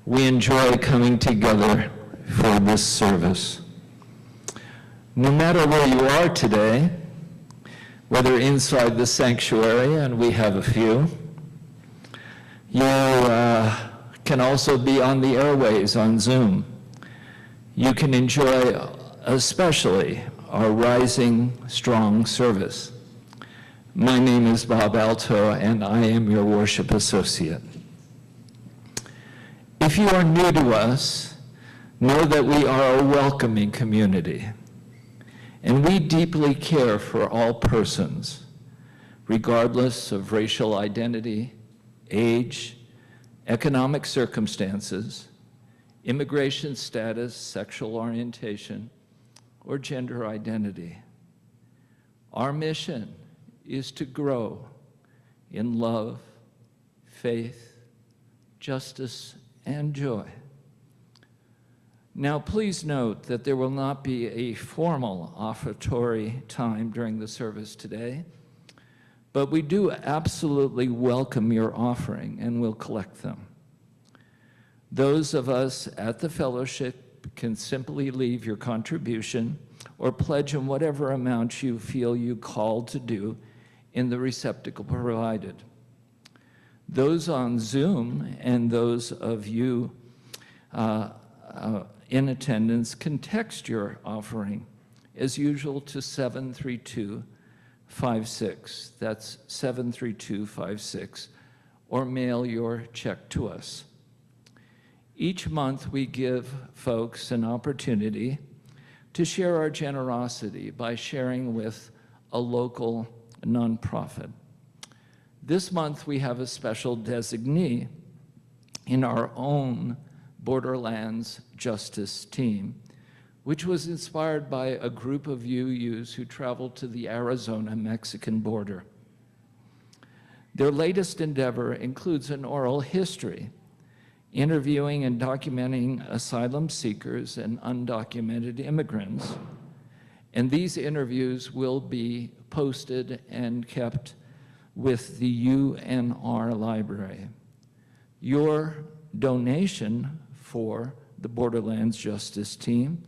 we enjoy coming together for this service. No matter where you are today, whether inside the sanctuary, and we have a few, you can also be on the airways on Zoom. You can enjoy especially our Rising Strong service. My name is Bob Alto, and I am your worship associate. If you are new to us, know that we are a welcoming community, and we deeply care for all persons, regardless of racial identity, age, economic circumstances, immigration status, sexual orientation, or gender identity. Our mission is to grow in love, faith, justice, and joy. Now, please note that there will not be a formal offertory time during the service today, but we do absolutely welcome your offering and we'll collect them. Those of us at the fellowship can simply leave your contribution or pledge in whatever amount you feel you called to do in the receptacle provided. Those on Zoom and those of you in attendance can text your offering, as usual, to 73256. That's 73256, or mail your check to us. Each month we give folks an opportunity to share our generosity by sharing with a local nonprofit. This month we have a special designee in our own Borderlands Justice team, which was inspired by a group of UUs who traveled to the Arizona-Mexican border. Their latest endeavor includes an oral history, interviewing and documenting asylum seekers and undocumented immigrants. And these interviews will be posted and kept with the UNR library. Your donation for the Borderlands Justice team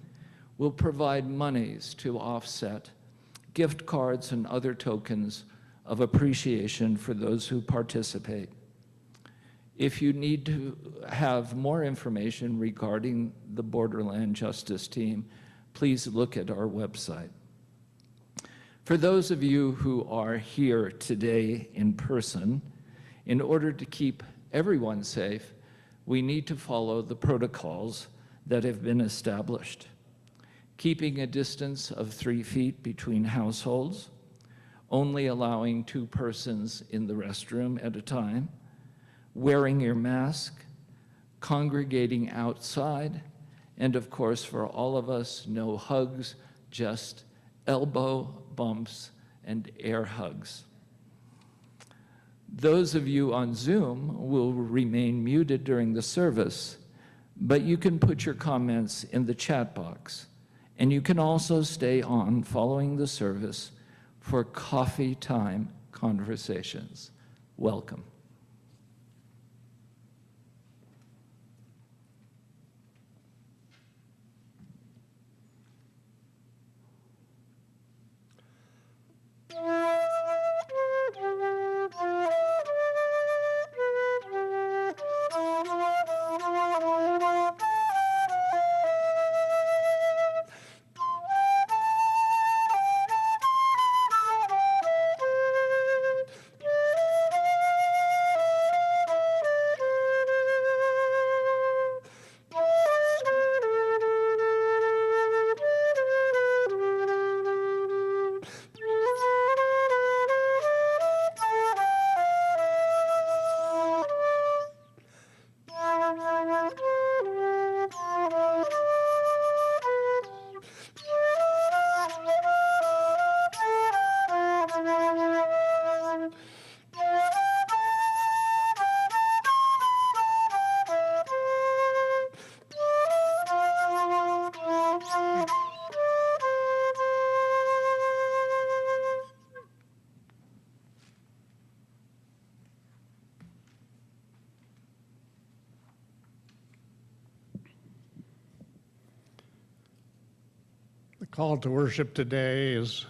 will provide monies to offset gift cards and other tokens of appreciation for those who participate. If you need to have more information regarding the Borderland Justice team, please look at our website. For those of you who are here today in person, in order to keep everyone safe, we need to follow the protocols that have been established. Keeping a distance of 3 feet between households, only allowing 2 persons in the restroom at a time, wearing your mask, congregating outside, and of course, for all of us, no hugs, just elbow bumps and air hugs. Those of you on Zoom will remain muted during the service, but you can put your comments in the chat box, and you can also stay on following the service for coffee time conversations. Welcome. call to worship today is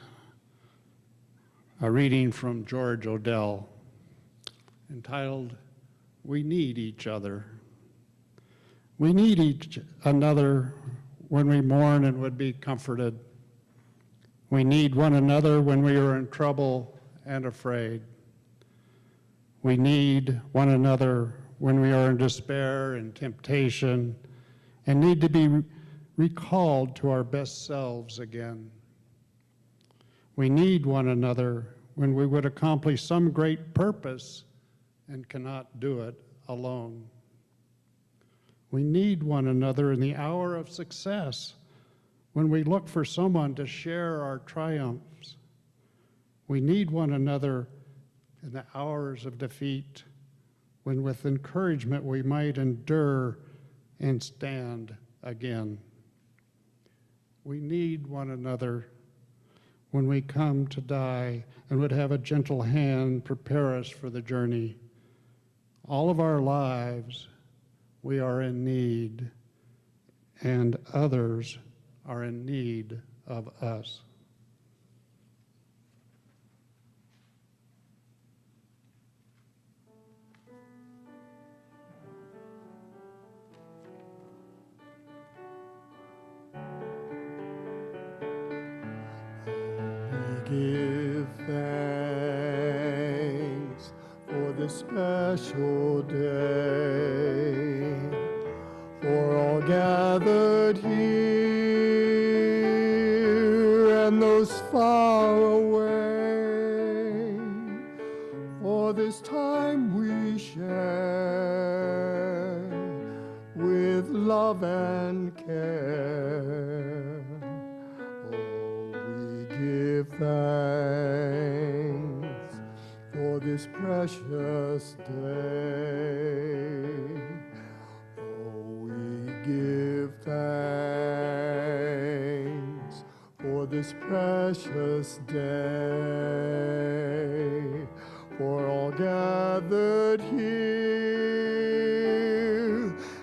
a reading from George Odell entitled, "We Need Each Other." We need each another when we mourn and would be comforted. We need one another when we are in trouble and afraid. We need one another when we are in despair and temptation and need to be recalled to our best selves again. We need one another when we would accomplish some great purpose and cannot do it alone. We need one another in the hour of success when we look for someone to share our triumphs. We need one another in the hours of defeat when with encouragement we might endure and stand again. We need one another when we come to die and would have a gentle hand prepare us for the journey. All of our lives, we are in need, and others are in need of us. Give thanks for this special day, for all gathered here and those far away, for this time we share with love and care. Give thanks for this precious day. Oh, we give thanks for this precious day, for all gathered here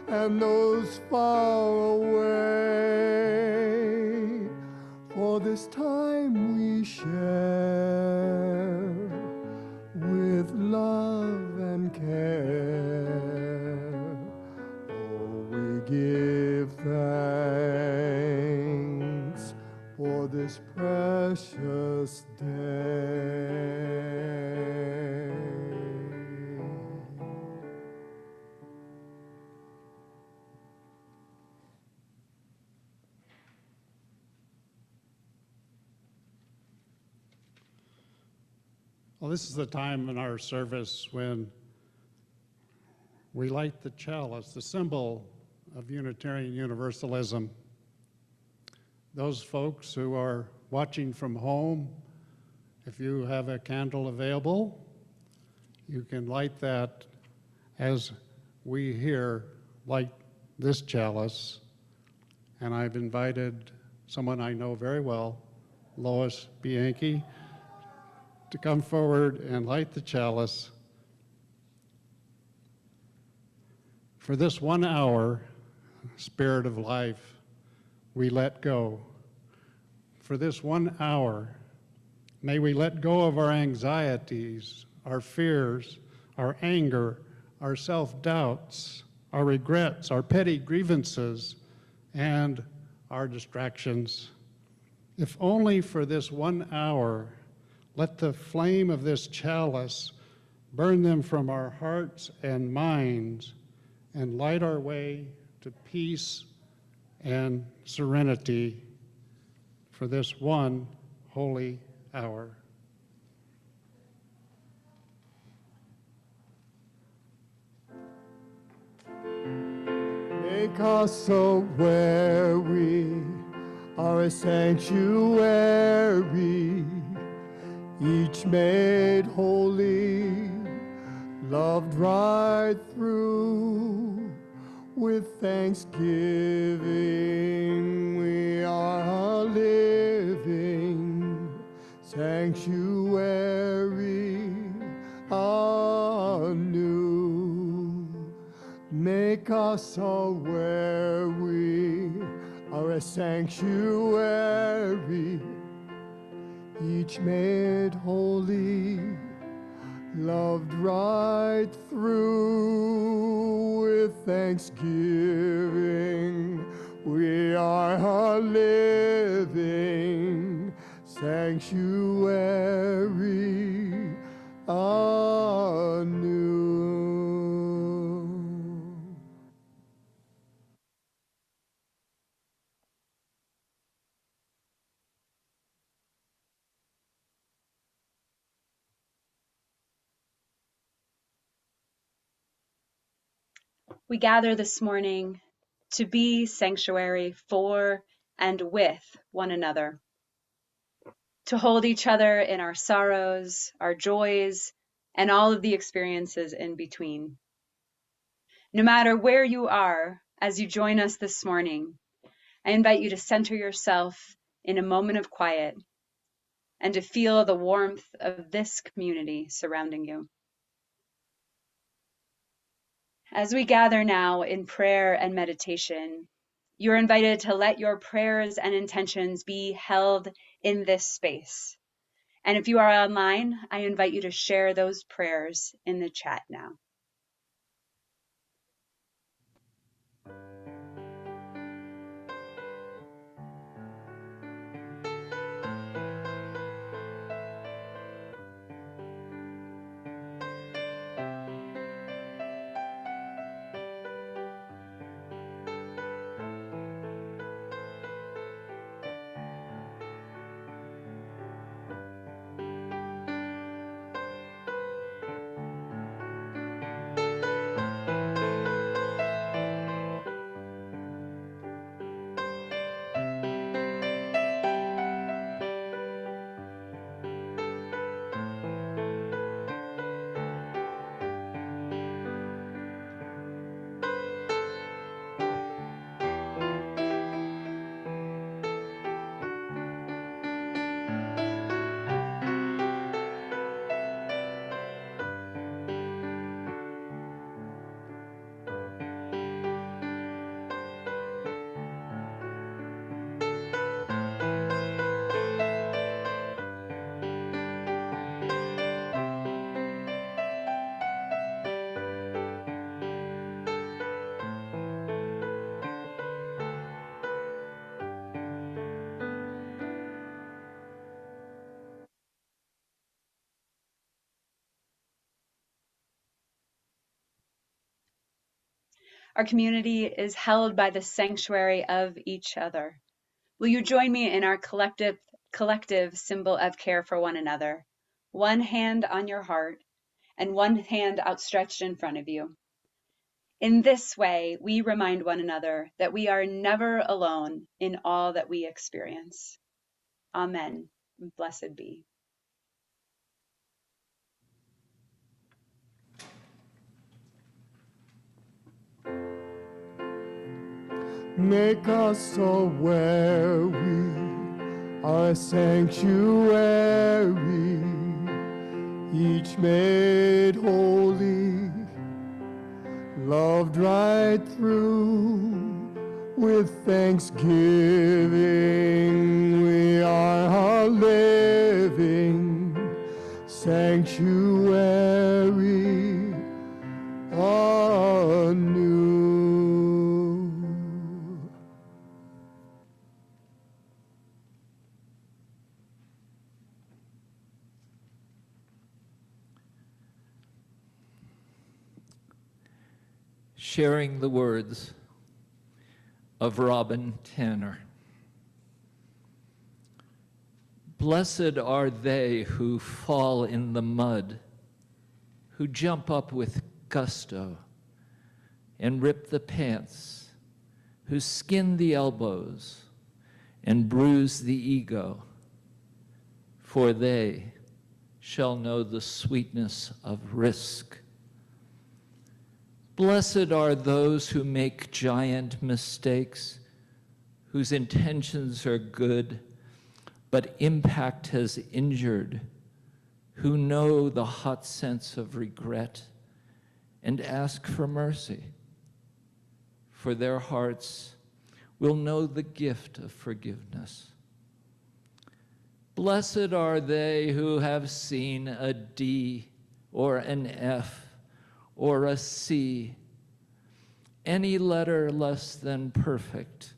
and those far away, for this time we share with love and care. Oh, we give thanks for this precious day. Well, this is the time in our service when we light the chalice, the symbol of Unitarian Universalism. Those folks who are watching from home, if you have a candle available, you can light that as we here light this chalice. And I've invited someone I know very well, Lois Bianchi, to come forward and light the chalice. For this 1 hour, Spirit of life, we let go. For this 1 hour, may we let go of our anxieties, our fears, our anger, our self-doubts, our regrets, our petty grievances, and our distractions. If only for this 1 hour, let the flame of this chalice burn them from our hearts and minds and light our way to peace and serenity for this one holy hour. Make us so where we are a sanctuary, each made holy, loved right through. With thanksgiving we are a living sanctuary anew. Make us all where we are a sanctuary, each made holy, loved right through with thanksgiving. We are a living sanctuary anew. We gather this morning to be sanctuary for and with one another, to hold each other in our sorrows, our joys, and all of the experiences in between. No matter where you are as you join us this morning, I invite you to center yourself in a moment of quiet and to feel the warmth of this community surrounding you. As we gather now in prayer and meditation, you're invited to let your prayers and intentions be held in this space. And if you are online, I invite you to share those prayers in the chat now. Our community is held by the sanctuary of each other. Will you join me in our collective symbol of care for one another? One hand on your heart and one hand outstretched in front of you. In this way, we remind one another that we are never alone in all that we experience. Amen. Blessed be. Make us aware we are a sanctuary, each made holy, loved right through with thanksgiving. We are a living sanctuary anew. Sharing the words of Robin Tanner. Blessed are they who fall in the mud, who jump up with gusto and rip the pants, who skin the elbows and bruise the ego, for they shall know the sweetness of risk. Blessed are those who make giant mistakes, whose intentions are good, but impact has injured, who know the hot sense of regret and ask for mercy, for their hearts will know the gift of forgiveness. Blessed are they who have seen a D or an F or a C, any letter less than perfect,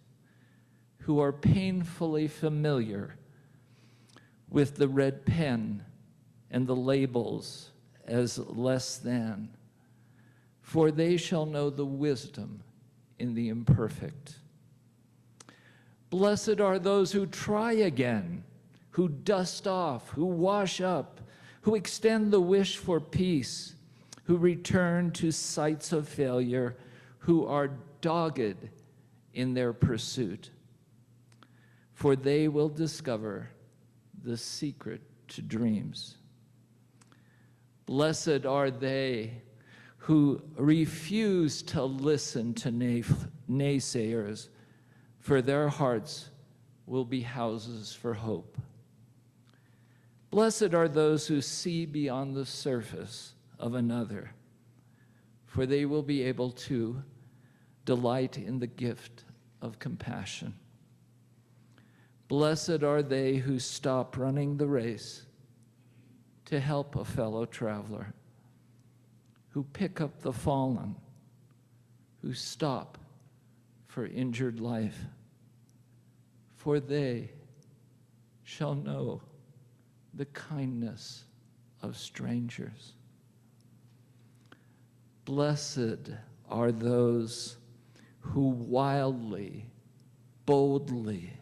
who are painfully familiar with the red pen and the labels as less than, for they shall know the wisdom in the imperfect. Blessed are those who try again, who dust off, who wash up, who extend the wish for peace, who return to sites of failure, who are dogged in their pursuit. For they will discover the secret to dreams. Blessed are they who refuse to listen to naysayers, for their hearts will be houses for hope. Blessed are those who see beyond the surface of another, for they will be able to delight in the gift of compassion. Blessed are they who stop running the race to help a fellow traveler, who pick up the fallen, who stop for injured life, for they shall know the kindness of strangers. Blessed are those who wildly, boldly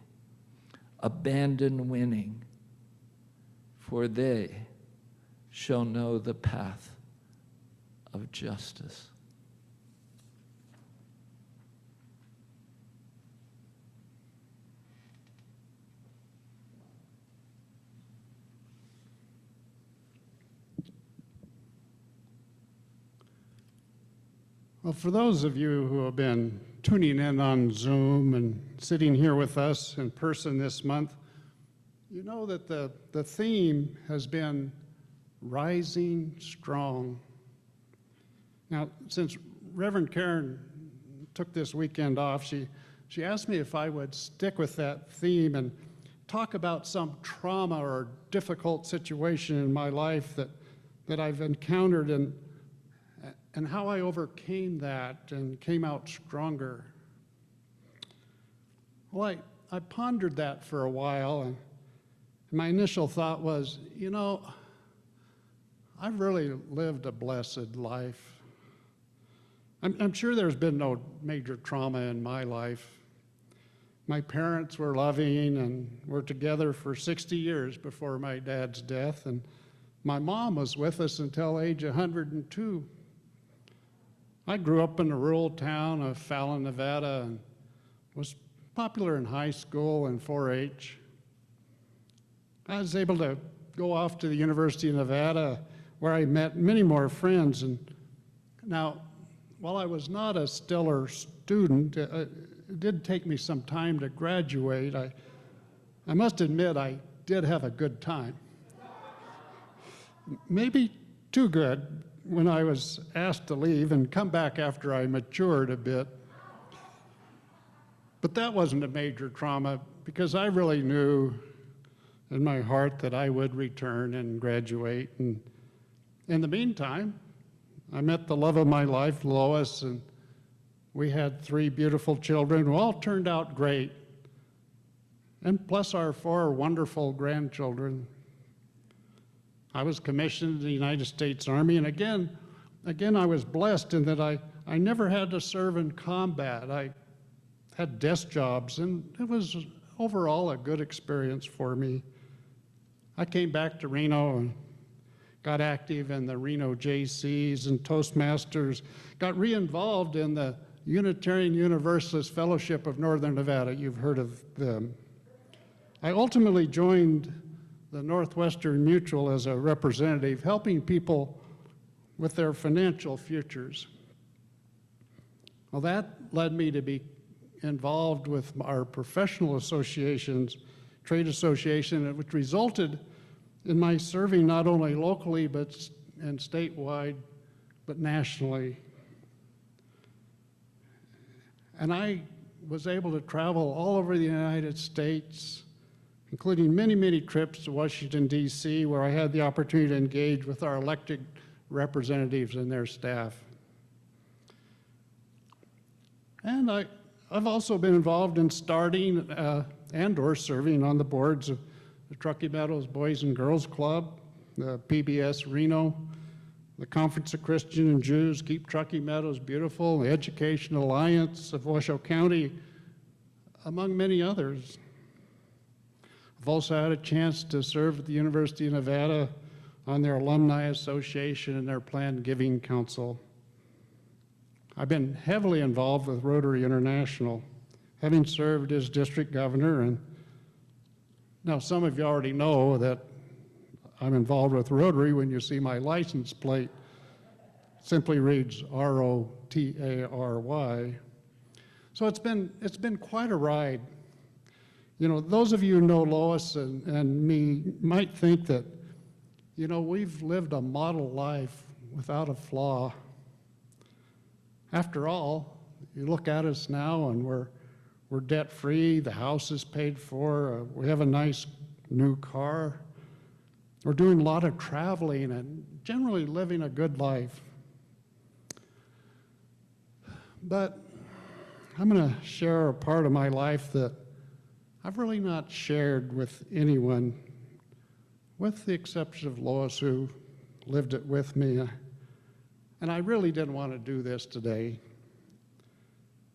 abandon winning, for they shall know the path of justice. Well, for those of you who have been tuning in on Zoom and sitting here with us in person this month, you know that the theme has been rising strong. Now, since Reverend Karen took this weekend off, she asked me if I would stick with that theme and talk about some trauma or difficult situation in my life that I've encountered and how I overcame that and came out stronger. Well, I pondered that for a while, and my initial thought was, you know, I've really lived a blessed life. I'm sure there's been no major trauma in my life. My parents were loving and were together for 60 years before my dad's death, and my mom was with us until age 102. I grew up in a rural town of Fallon, Nevada, and was popular in high school and 4-H. I was able to go off to the University of Nevada, where I met many more friends. And now, while I was not a stellar student, it did take me some time to graduate. I must admit I did have a good time. Maybe too good when I was asked to leave and come back after I matured a bit. But that wasn't a major trauma, because I really knew in my heart that I would return and graduate. And in the meantime, I met the love of my life, Lois, and we had 3 beautiful children who all turned out great, and plus our 4 wonderful grandchildren. I was commissioned in the United States Army, and again, I was blessed in that I never had to serve in combat. I had desk jobs, and it was overall a good experience for me. I came back to Reno and got active in the Reno JCs and Toastmasters, got re-involved in the Unitarian Universalist Fellowship of Northern Nevada. You've heard of them. I ultimately joined the Northwestern Mutual as a representative, helping people with their financial futures. Well, that led me to be involved with our professional associations, trade association, which resulted in my serving not only locally and statewide, but nationally. And I was able to travel all over the United States, including many, many trips to Washington, D.C., where I had the opportunity to engage with our elected representatives and their staff. And I've also been involved in starting and or serving on the boards of the Truckee Meadows Boys and Girls Club, the PBS Reno, the Conference of Christian and Jews, Keep Truckee Meadows Beautiful, the Education Alliance of Washoe County, among many others. I've also had a chance to serve at the University of Nevada on their Alumni Association and their Planned Giving Council. I've been heavily involved with Rotary International, having served as district governor. And now some of you already know that I'm involved with Rotary when you see my license plate. It simply reads ROTARY. So it's been quite a ride. You know, those of you who know Lois and me might think that, you know, we've lived a model life without a flaw. After all, you look at us now and we're debt-free, the house is paid for, we have a nice new car. We're doing a lot of traveling and generally living a good life. But I'm going to share a part of my life that I've really not shared with anyone, with the exception of Lois, who lived it with me. And I really didn't want to do this today.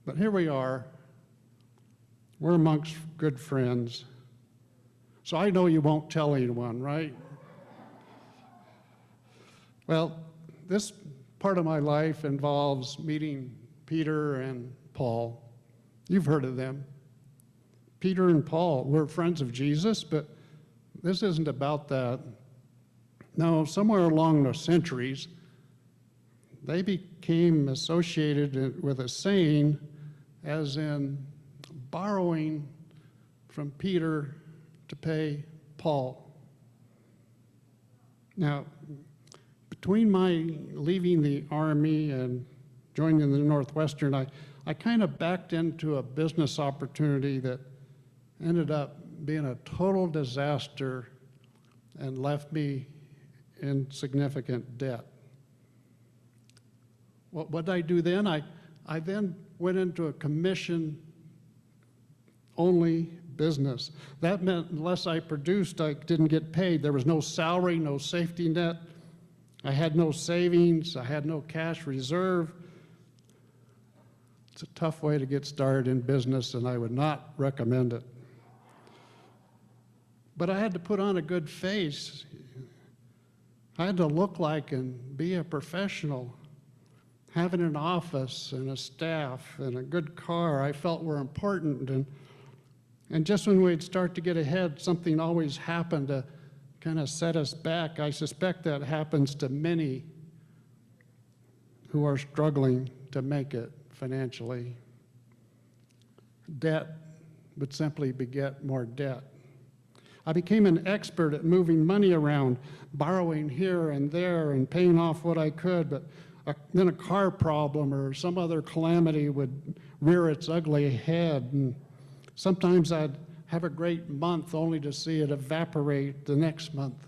But here we are. We're amongst good friends. So I know you won't tell anyone, right? Well, this part of my life involves meeting Peter and Paul. You've heard of them. Peter and Paul were friends of Jesus, but this isn't about that. Now, somewhere along the centuries, they became associated with a saying, as in borrowing from Peter to pay Paul. Now, between my leaving the Army and joining the Northwestern, I kind of backed into a business opportunity that ended up being a total disaster and left me in significant debt. What did I do then? I then went into a commission-only business. That meant unless I produced, I didn't get paid. There was no salary, no safety net. I had no savings. I had no cash reserve. It's a tough way to get started in business, and I would not recommend it. But I had to put on a good face. I had to look like and be a professional. Having an office and a staff and a good car, I felt were important. And just when we'd start to get ahead, something always happened to kind of set us back. I suspect that happens to many who are struggling to make it financially. Debt would simply beget more debt. I became an expert at moving money around, borrowing here and there and paying off what I could, but then a car problem or some other calamity would rear its ugly head. And sometimes I'd have a great month only to see it evaporate the next month.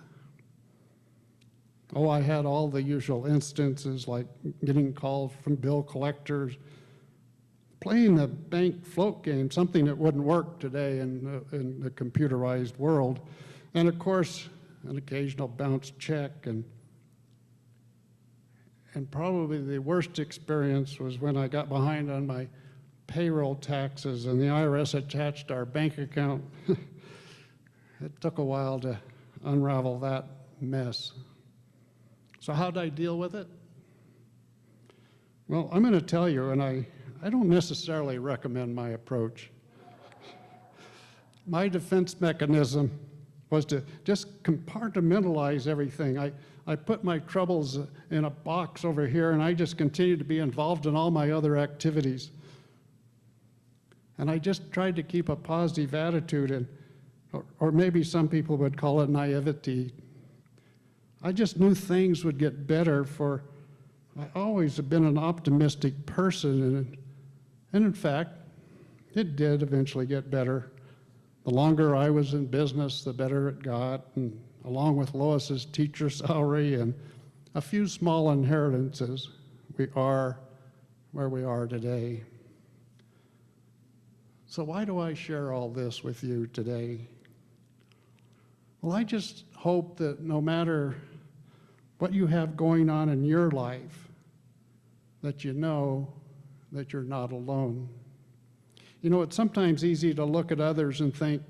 Oh, I had all the usual instances like getting calls from bill collectors, playing the bank float game, something that wouldn't work today in the computerized world. And of course, an occasional bounced check. And probably the worst experience was when I got behind on my payroll taxes and the IRS attached our bank account. It took a while to unravel that mess. So how'd I deal with it? Well, I'm going to tell you, and I don't necessarily recommend my approach. My defense mechanism was to just compartmentalize everything. I put my troubles in a box over here, and I just continued to be involved in all my other activities. And I just tried to keep a positive attitude, or maybe some people would call it naivety. I just knew things would get better, for I always have been an optimistic person. And in fact, It did eventually get better. The longer I was in business, the better it got, and along with Lois's teacher salary and a few small inheritances, we are where we are today. So why do I share all this with you today? Well, I just hope that no matter what you have going on in your life, that you know that you're not alone. You know, it's sometimes easy to look at others and think,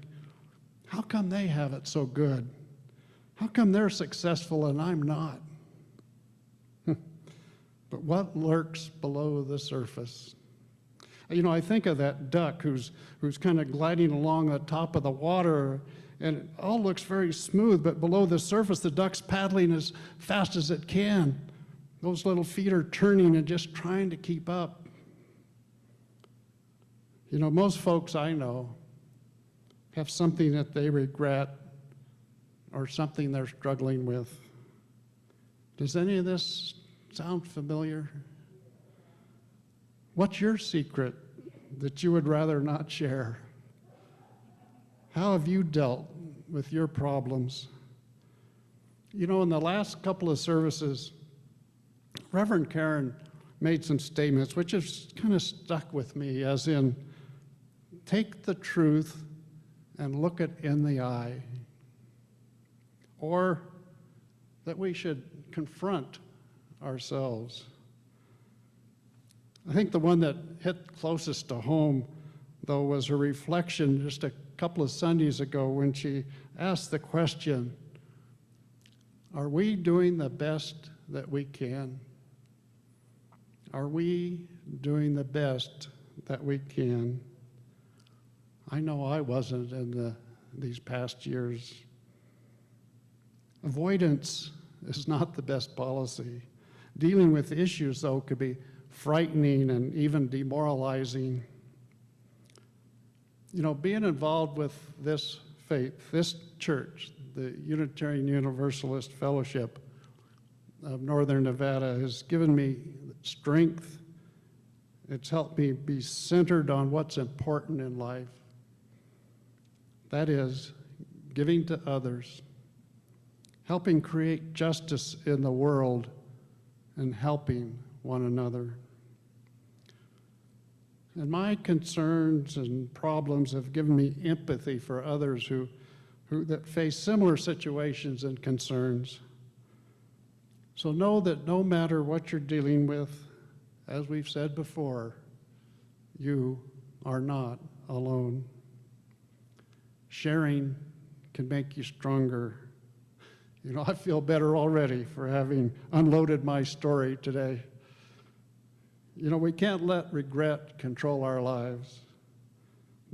how come they have it so good? How come they're successful and I'm not? But what lurks below the surface? You know, I think of that duck who's kind of gliding along the top of the water, and it all looks very smooth, but below the surface, the duck's paddling as fast as it can. Those little feet are turning and just trying to keep up. You know, most folks I know have something that they regret or something they're struggling with. Does any of this sound familiar? What's your secret that you would rather not share? How have you dealt with your problems? You know, in the last couple of services, Reverend Karen made some statements which have kind of stuck with me, as in, take the truth and look it in the eye. Or that we should confront ourselves. I think the one that hit closest to home, though, was her reflection just a couple of Sundays ago when she asked the question, are we doing the best that we can? Are we doing the best that we can? I know I wasn't in these past years. Avoidance is not the best policy. Dealing with issues, though, could be frightening and even demoralizing. You know, being involved with this faith, this church, the Unitarian Universalist Fellowship of Northern Nevada, has given me strength. It's helped me be centered on what's important in life. That is, giving to others, helping create justice in the world, and helping one another. And my concerns and problems have given me empathy for others who that face similar situations and concerns. So know that no matter what you're dealing with, as we've said before, you are not alone. Sharing can make you stronger. You know, I feel better already for having unloaded my story today. You know, we can't let regret control our lives.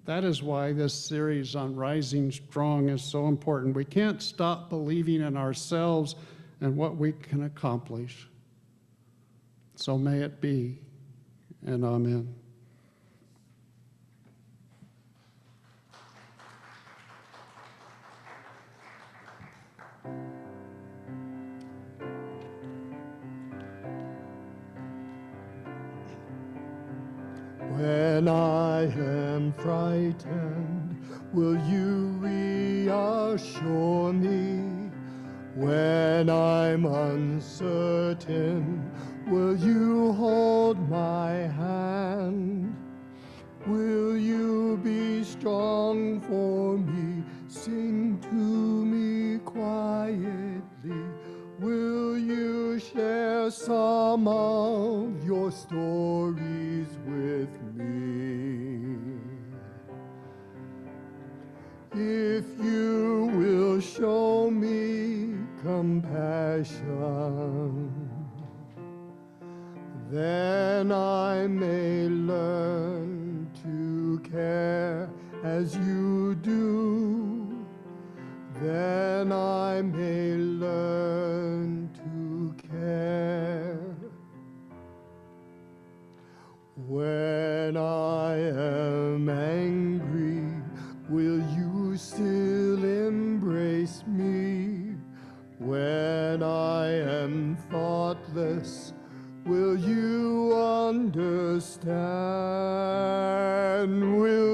That is why this series on Rising Strong is so important. We can't stop believing in ourselves and what we can accomplish. So may it be, and amen. When I am frightened, will you reassure me? When I'm uncertain, will you hold my hand? Will you be strong for me? Sing to me quietly. Will you share some of your stories with me? If you will show me compassion, then I may learn to care as you do. Then I may learn to care. When I am angry, will you still embrace me? When I am thoughtless, will you understand? Will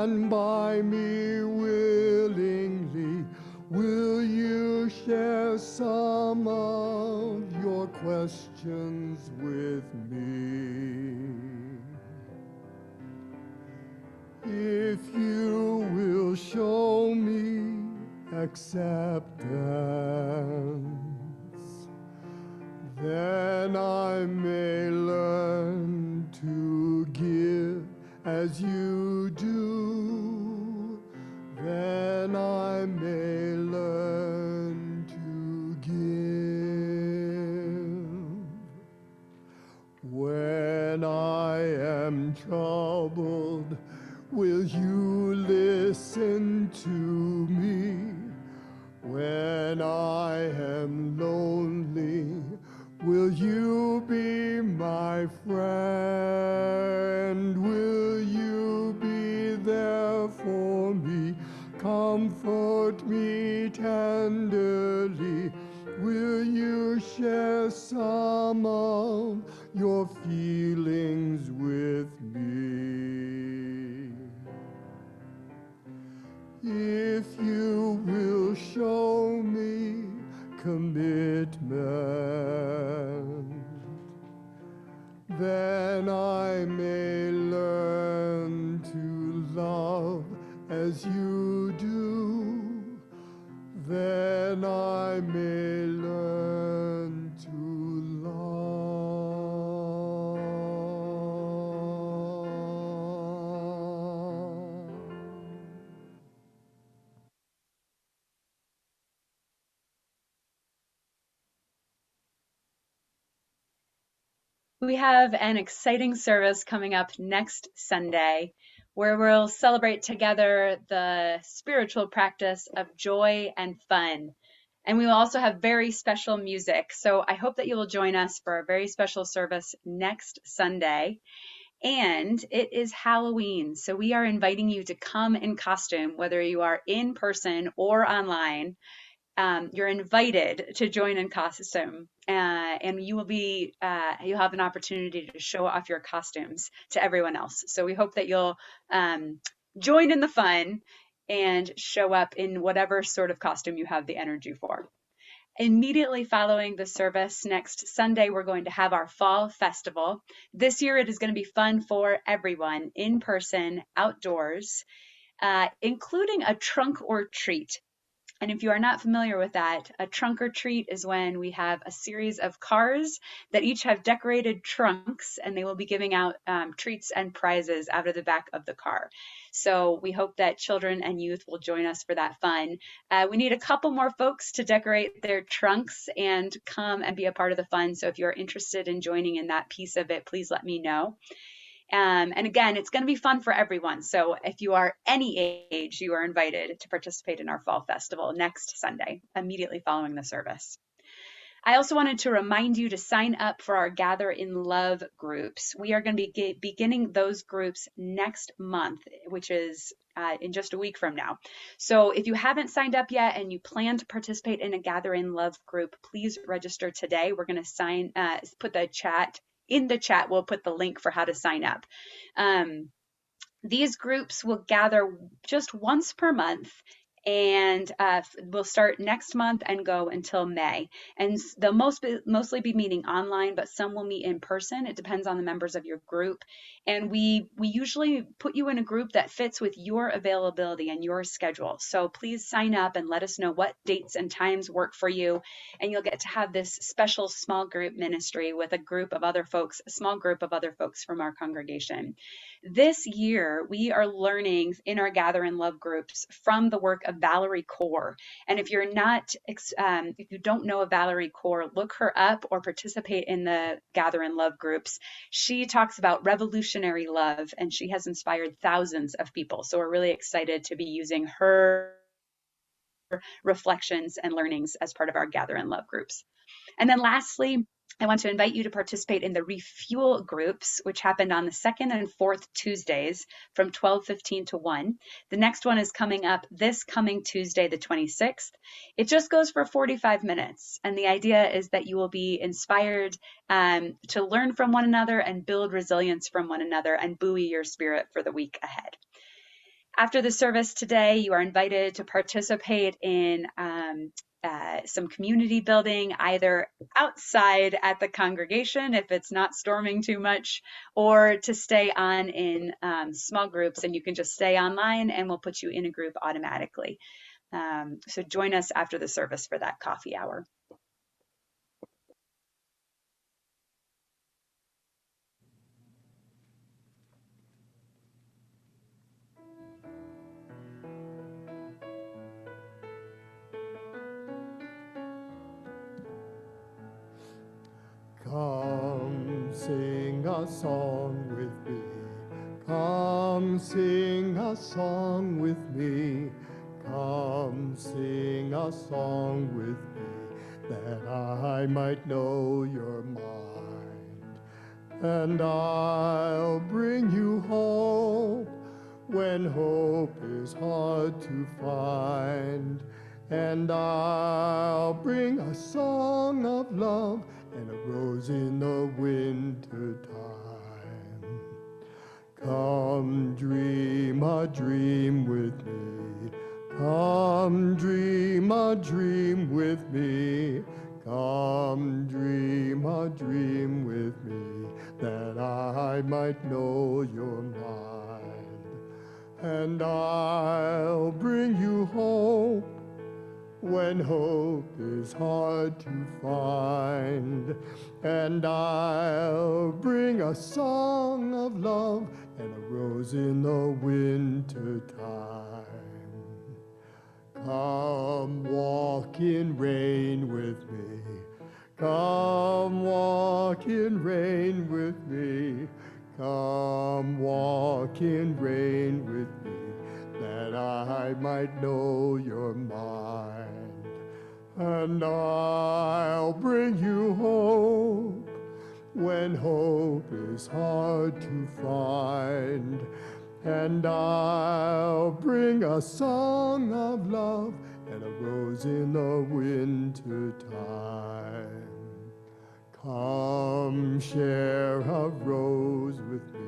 stand by me willingly? Will you share some of your questions with me? If you will show me acceptance, then I may learn to give as you do. Then I may learn to give. When I am troubled, will you listen to me? When I am lonely, will you be my friend? Will you be there for me? Comfort me tenderly. Will you share some of your feelings with me? If you will show me commitment, then I may learn to love as you do. Then I may learn to love. We have an exciting service coming up next Sunday where we'll celebrate together the spiritual practice of joy and fun. And we will also have very special music. So I hope that you will join us for a very special service next Sunday. And it is Halloween. So we are inviting you to come in costume, whether you are in person or online. You're invited to join in costume, and you will be you'll have an opportunity to show off your costumes to everyone else. So we hope that you'll join in the fun and show up in whatever sort of costume you have the energy for. Immediately following the service next Sunday, we're going to have our fall festival. This year it is going to be fun for everyone, in person, outdoors, including a trunk or treat. And if you are not familiar with that, a trunk or treat is when we have a series of cars that each have decorated trunks, and they will be giving out treats and prizes out of the back of the car. So we hope that children and youth will join us for that fun. We need a couple more folks to decorate their trunks and come and be a part of the fun. So if you're interested in joining in that piece of it, please let me know. And again, it's going to be fun for everyone. So if you are any age, you are invited to participate in our fall festival next Sunday, immediately following the service. I also wanted to remind you to sign up for our Gather in Love groups. We are going to be beginning those groups next month, which is in just a week from now. So if you haven't signed up yet and you plan to participate in a Gather in Love group, please register today. We're going to put the chat in the chat. We'll put the link for how to sign up. These groups will gather just once per month, and we'll start next month and go until May. And they'll mostly be meeting online, but some will meet in person. It depends on the members of your group. And we usually put you in a group that fits with your availability and your schedule. So please sign up and let us know what dates and times work for you. And you'll get to have this special small group ministry with a small group of other folks from our congregation. This year, we are learning in our Gather in Love groups from the work of Valerie Kaur. And if you don't know of Valerie Kaur, look her up or participate in the Gather in Love groups. She talks about revolutionary love, and she has inspired thousands of people. So we're really excited to be using her reflections and learnings as part of our Gather in Love groups. And then lastly, I want to invite you to participate in the Refuel groups, which happened on the second and fourth Tuesdays from 12:15 to 1. The next one is coming up this coming Tuesday, the 26th. It just goes for 45 minutes. And the idea is that you will be inspired to learn from one another and build resilience from one another and buoy your spirit for the week ahead. After the service today, you are invited to participate in some community building, either outside at the congregation if it's not storming too much, or to stay on in small groups, and you can just stay online and we'll put you in a group automatically. So join us after the service for that coffee hour. Come sing a song with me. Come sing a song with me. Come sing a song with me, that I might know your mind. And I'll bring you hope when hope is hard to find. And I'll bring a song of love and a rose in the winter time. Come dream a dream with me. Come dream a dream with me. Come dream a dream with me, that I might know your mind. And I'll bring you hope when hope is hard to find. And I'll bring a song of love and a rose in the winter time. Come walk in rain with me. Come walk in rain with me. Come walk in rain with me, that I might know your mind. And I'll bring you hope when hope is hard to find. And I'll bring a song of love and a rose in the winter time. Come share a rose with me.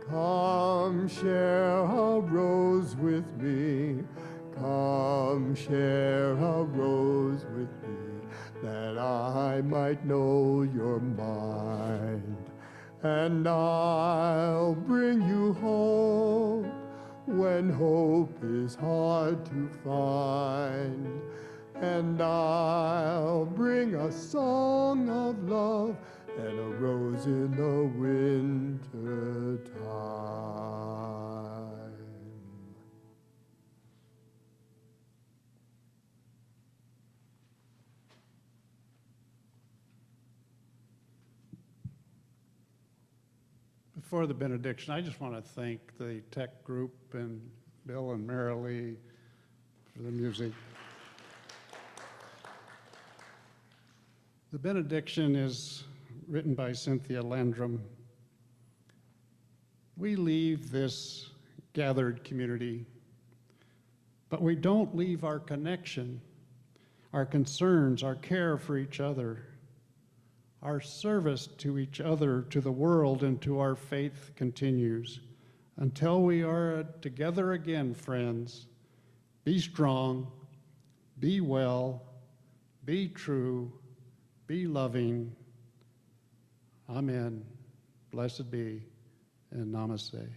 Come share a rose with me. Come share a rose with me, that I might know your mind. And I'll bring you hope when hope is hard to find. And I'll bring a song of love and a rose in the winter time. Before the benediction, I just want to thank the tech group and Bill and Marilee for the music. The benediction is written by Cynthia Landrum. We leave this gathered community, but we don't leave our connection, our concerns, our care for each other, our service to each other, to the world, and to our faith continues. Until we are together again, friends, be strong, be well, be true, be loving. Amen. Blessed be, and namaste.